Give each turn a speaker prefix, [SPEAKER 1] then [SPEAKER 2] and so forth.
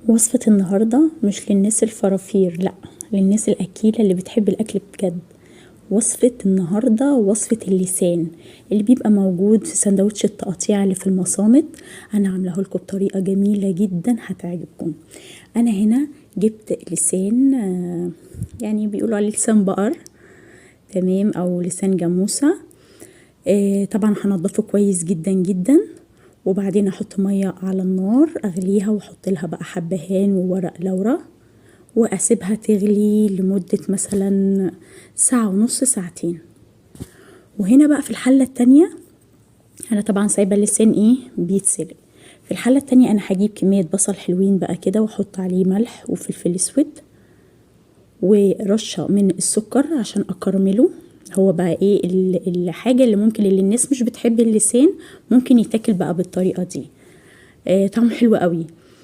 [SPEAKER 1] وصفة النهاردة مش للناس الفرافير، لأ، للناس الأكيلة اللي بتحب الأكل بجد. وصفة النهاردة وصفة اللسان اللي بيبقى موجود في سندوتش التقطيع اللي في المصامت. أنا عاملاه لكم بطريقة جميلة جدا هتعجبكم. أنا هنا جبت لسان، يعني بيقولوا عليه لسان بقر، تمام، أو لسان جاموسة. طبعا هنضفه كويس جدا جدا، وبعدين احط ميه على النار اغليها واحط لها بقى حبهان وورق لورا واسيبها تغلي لمدة مثلا ساعة ونص ساعتين. وهنا بقى في الحلة التانية انا طبعا سايبة اللسان بيتسلق. في الحلة التانية انا هجيب كمية بصل حلوين بقى كده واحط عليه ملح وفلفل اسود ورشة من السكر عشان اكرمله. هو بقى الحاجة اللي ممكن اللي الناس مش بتحب اللسان ممكن يتاكل بقى بالطريقة دي. طعمه حلو قوي.